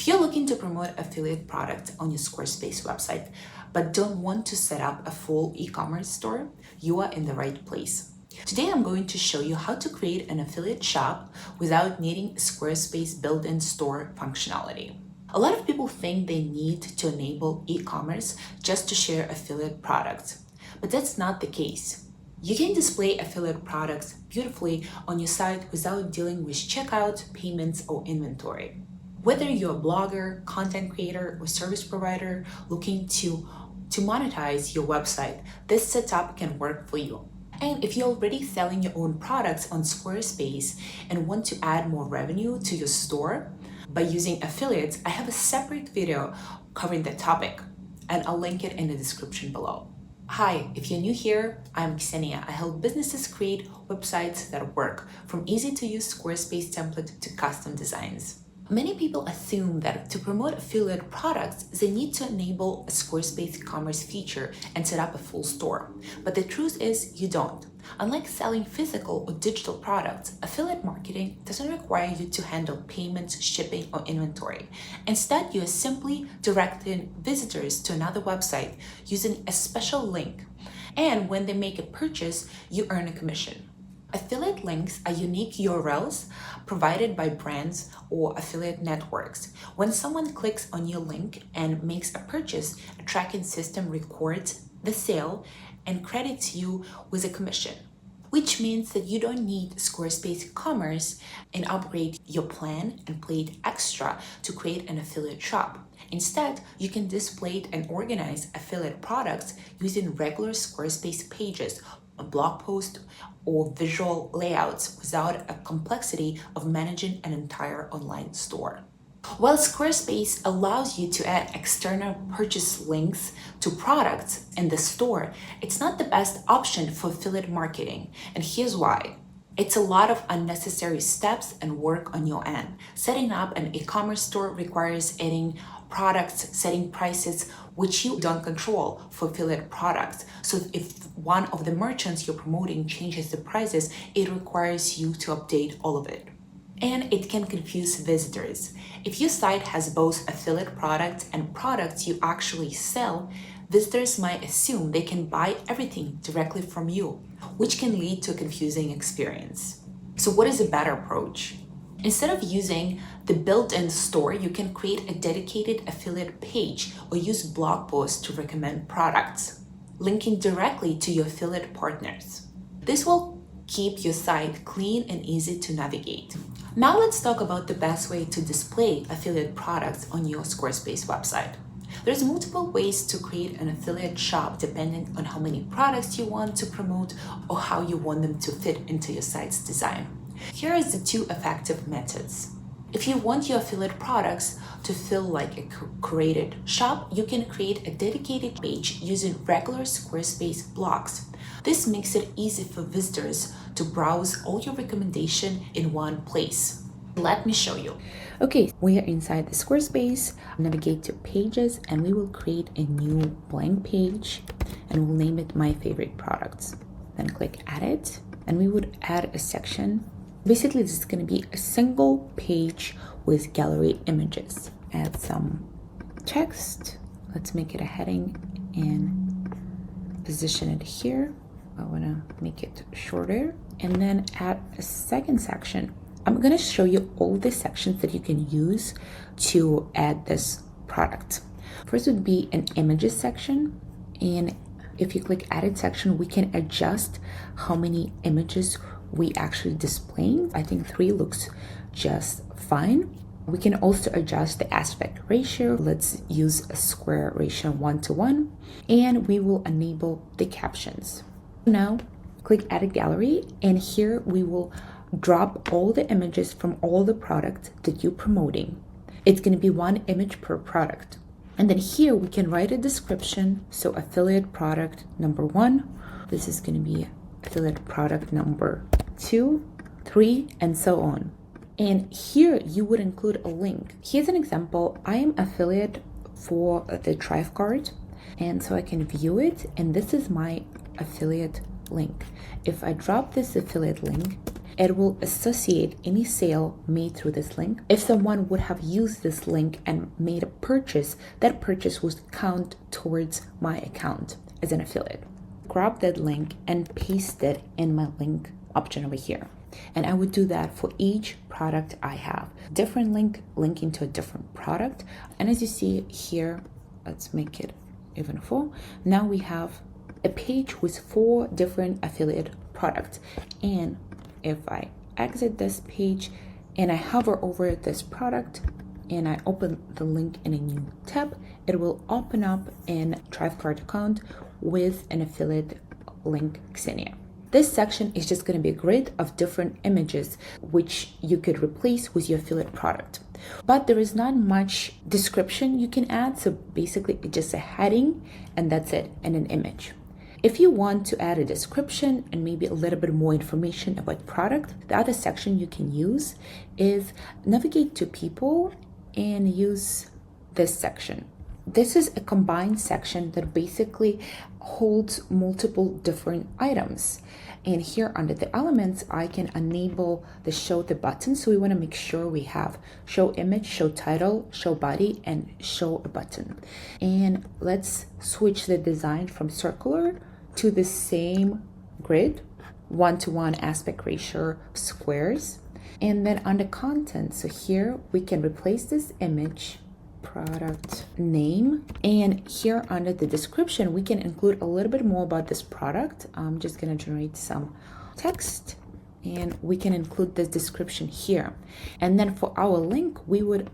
If you're looking to promote affiliate products on your Squarespace website, but don't want to set up a full e-commerce store, you are in the right place. Today, I'm going to show you how to create an affiliate shop without needing Squarespace built-in store functionality. A lot of people think they need to enable e-commerce just to share affiliate products, but that's not the case. You can display affiliate products beautifully on your site without dealing with checkout, payments, or inventory. Whether you're a blogger, content creator, or service provider looking to monetize your website, this setup can work for you. And if you're already selling your own products on Squarespace and want to add more revenue to your store by using affiliates, I have a separate video covering that topic, and I'll link it in the description below. Hi, if you're new here, I'm Ksenia. I help businesses create websites that work, from easy-to-use Squarespace template to custom designs. Many people assume that to promote affiliate products, they need to enable a Squarespace commerce feature and set up a full store. But the truth is, you don't. Unlike selling physical or digital products, affiliate marketing doesn't require you to handle payments, shipping, or inventory. Instead, you are simply directing visitors to another website using a special link. And when they make a purchase, you earn a commission. Affiliate links are unique URLs provided by brands or affiliate networks. When someone clicks on your link and makes a purchase, a tracking system records the sale and credits you with a commission, which means that you don't need Squarespace Commerce and upgrade your plan and pay it extra to create an affiliate shop. Instead, you can display and organize affiliate products using regular Squarespace pages, a blog post, or visual layouts without a complexity of managing an entire online store. While Squarespace allows you to add external purchase links to products in the store, it's not the best option for affiliate marketing, and here's why. It's a lot of unnecessary steps and work on your end. Setting up an e-commerce store requires adding products, setting prices, which you don't control for affiliate products. So if one of the merchants you're promoting changes the prices, it requires you to update all of it. And it can confuse visitors. If your site has both affiliate products and products you actually sell, visitors might assume they can buy everything directly from you, which can lead to a confusing experience. So what is a better approach? Instead of using the built-in store, you can create a dedicated affiliate page or use blog posts to recommend products, linking directly to your affiliate partners. This will keep your site clean and easy to navigate. Now let's talk about the best way to display affiliate products on your Squarespace website. There's multiple ways to create an affiliate shop depending on how many products you want to promote or how you want them to fit into your site's design. Here are the two effective methods. If you want your affiliate products to feel like a curated shop, you can create a dedicated page using regular Squarespace blocks. This makes it easy for visitors to browse all your recommendations in one place. Let me show you. Okay, we are inside the Squarespace. Navigate to pages and we will create a new blank page and we'll name it My Favorite Products. Then click Edit and we would add a section. Basically, this is going to be a single page with gallery images. Add some text. Let's make it a heading and position it here. I want to make it shorter and then add a second section. I'm going to show you all the sections that you can use to add this product. First would be an images section. And if you click Edit section, we can adjust how many images we actually displaying. I think 3 looks just fine. We can also adjust the aspect ratio. Let's use a square ratio 1:1, and we will enable the captions. Now click Edit Gallery, and here we will drop all the images from all the products that you're promoting. It's going to be 1 image per product. And then here we can write a description. So affiliate product number 1, this is going to be affiliate product number 2, 3, and so on. And here you would include a link. Here's an example. I am affiliate for the Drive card, and so I can view it, and this is my affiliate link. If I drop this affiliate link, it will associate any sale made through this link. If someone would have used this link and made a purchase, that purchase would count towards my account as an affiliate. Grab that link and paste it in my link option over here. And I would do that for each product I have. Different link linking to a different product. And as you see here, let's make it even full. Now we have a page with 4 different affiliate products. And if I exit this page and I hover over this product and I open the link in a new tab, it will open up in Thrivecart account with an affiliate link Xenia. This section is just going to be a grid of different images which you could replace with your affiliate product. But there is not much description you can add, so basically it's just a heading and that's it, and an image. If you want to add a description and maybe a little bit more information about product, the other section you can use is navigate to people and use this section. This is a combined section that basically holds multiple different items. And here under the elements, I can enable the show the button. So we want to make sure we have show image, show title, show body, and show a button. And let's switch the design from circular to the same grid, 1-to-1 aspect ratio squares. And then under content, so here we can replace this image, product name, and here under the description we can include a little bit more about this product. I'm just going to generate some text and we can include this description here. And then for our link we would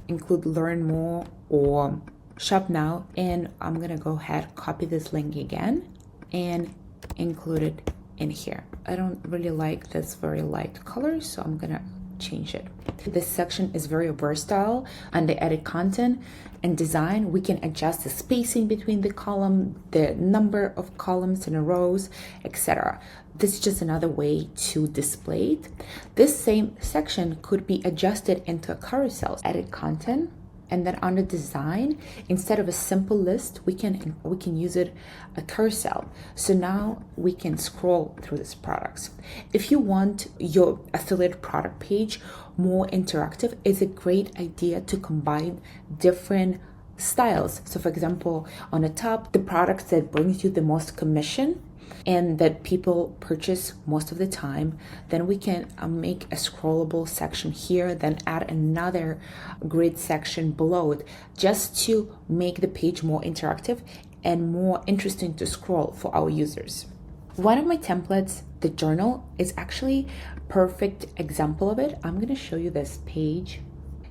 include learn more or shop now, and I'm gonna go ahead, copy this link again and include it in here. I don't really like this very light color, so I'm gonna change it. This section is very versatile. Under edit content and design, we can adjust the spacing between the column, the number of columns and rows, etc. This is just another way to display it. This same section could be adjusted into a carousel. Edit content, and then under design, instead of a simple list, we can use it a carousel. So now we can scroll through these products. If you want your affiliate product page more interactive, it's a great idea to combine different styles. So for example, on the top, the products that brings you the most commission and that people purchase most of the time, then we can make a scrollable section here, then add another grid section below it, just to make the page more interactive and more interesting to scroll for our users. One of my templates, the journal, is actually perfect example of it. I'm going to show you this page.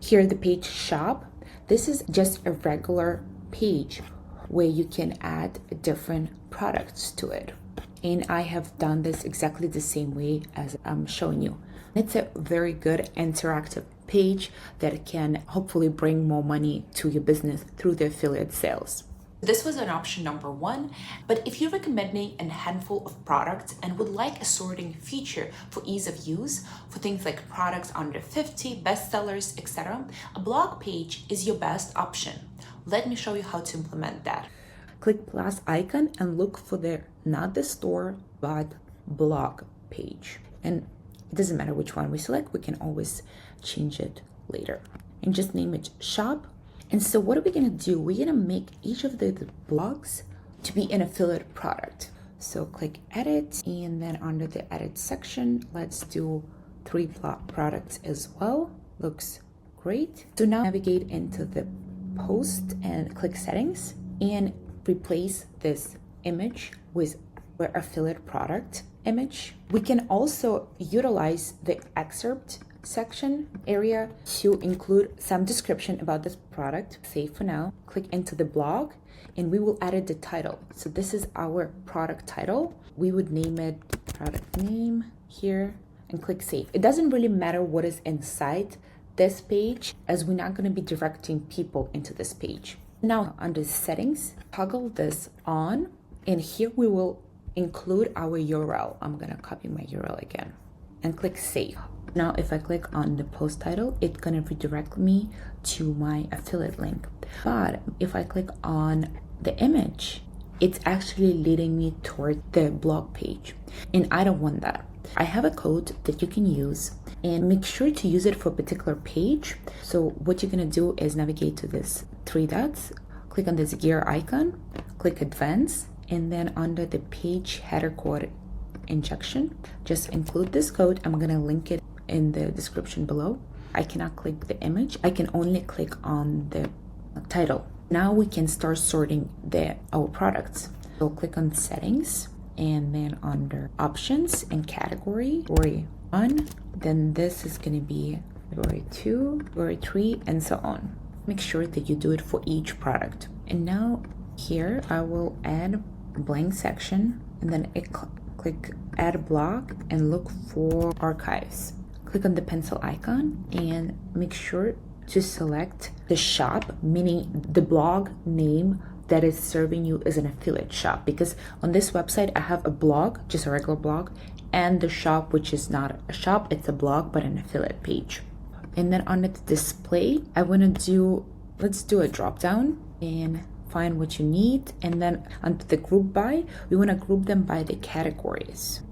Here, the page shop. This is just a regular page where you can add different products to it. And I have done this exactly the same way as I'm showing you. It's a very good interactive page that can hopefully bring more money to your business through the affiliate sales. This was an option number 1, but if you're recommending a handful of products and would like a sorting feature for ease of use, for things like products under 50, bestsellers, etc., a blog page is your best option. Let me show you how to implement that. Click plus icon and look for not the store, but blog page. And it doesn't matter which one we select, we can always change it later. And just name it shop. And so what are we gonna do? We're gonna make each of the blogs to be an affiliate product. So click edit, and then under the edit section, let's do 3 products as well. Looks great. So now navigate into the post and click settings and replace this image with our affiliate product image. We can also utilize the excerpt section area to include some description about this product. Save for now. Click into the blog and we will edit the title. So this is our product title. We would name it product name here and click save. It doesn't really matter what is inside this page, as we're not going to be directing people into this page. Now under settings, toggle this on, and here we will include our URL. I'm gonna copy my URL again and click save. Now if I click on the post title, it's gonna redirect me to my affiliate link. But if I click on the image, it's actually leading me toward the blog page, and I don't want that. I have a code that you can use, and make sure to use it for a particular page. So what you're gonna do is navigate to this three dots, click on this gear icon, click advanced, and then under the page header code injection, just include this code. I'm gonna link it in the description below. I cannot click the image. I can only click on the title. Now we can start sorting our products. So click on settings, and then under options and category 1, then this is going to be category 2, category 3, and so on. Make sure that you do it for each product. And now here I will add a blank section, and then click add block and look for archives. Click on the pencil icon and make sure to select the shop, meaning the blog name that is serving you as an affiliate shop, because on this website I have a blog, just a regular blog, and the shop, which is not a shop, it's a blog but an affiliate page. And then on the display, let's do a drop down and find what you need, and then under the group by, we want to group them by the categories.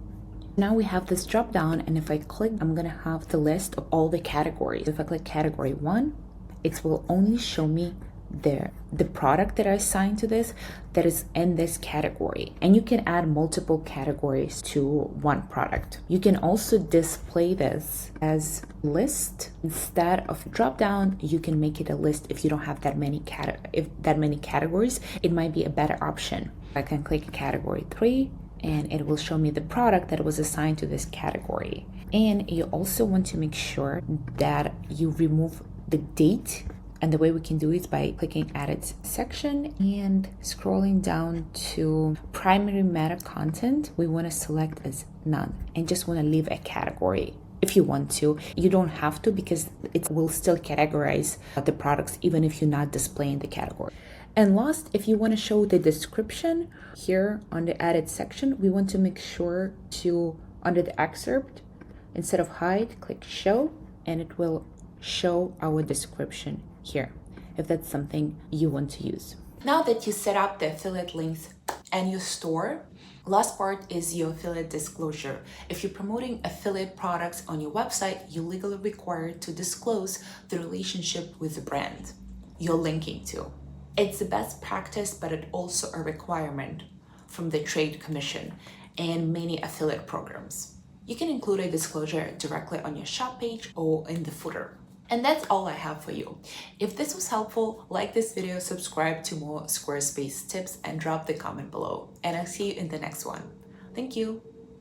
Now we have this drop down, and if I click, I'm gonna have the list of all the categories. If I click category 1, it will only show me the product that I assigned to this that is in this category. And you can add multiple categories to one product. You can also display this as list. Instead of drop down, you can make it a list. If you don't have that many categories, it might be a better option. I can click category 3, and it will show me the product that was assigned to this category. And you also want to make sure that you remove the date, and the way we can do it is by clicking edit section and scrolling down to primary meta content. We want to select as none and just want to leave a category. If you want to, you don't have to, because it will still categorize the products even if you're not displaying the category. And last, if you want to show the description here on the edit section, we want to make sure to, under the excerpt, instead of hide, click show, and it will show our description here, if that's something you want to use. Now that you set up the affiliate links and your store, last part is your affiliate disclosure. If you're promoting affiliate products on your website, you're legally required to disclose the relationship with the brand you're linking to. It's the best practice, but it's also a requirement from the Trade Commission and many affiliate programs. You can include a disclosure directly on your shop page or in the footer. And that's all I have for you. If this was helpful, like this video, subscribe to more Squarespace tips, and drop the comment below. And I'll see you in the next one. Thank you.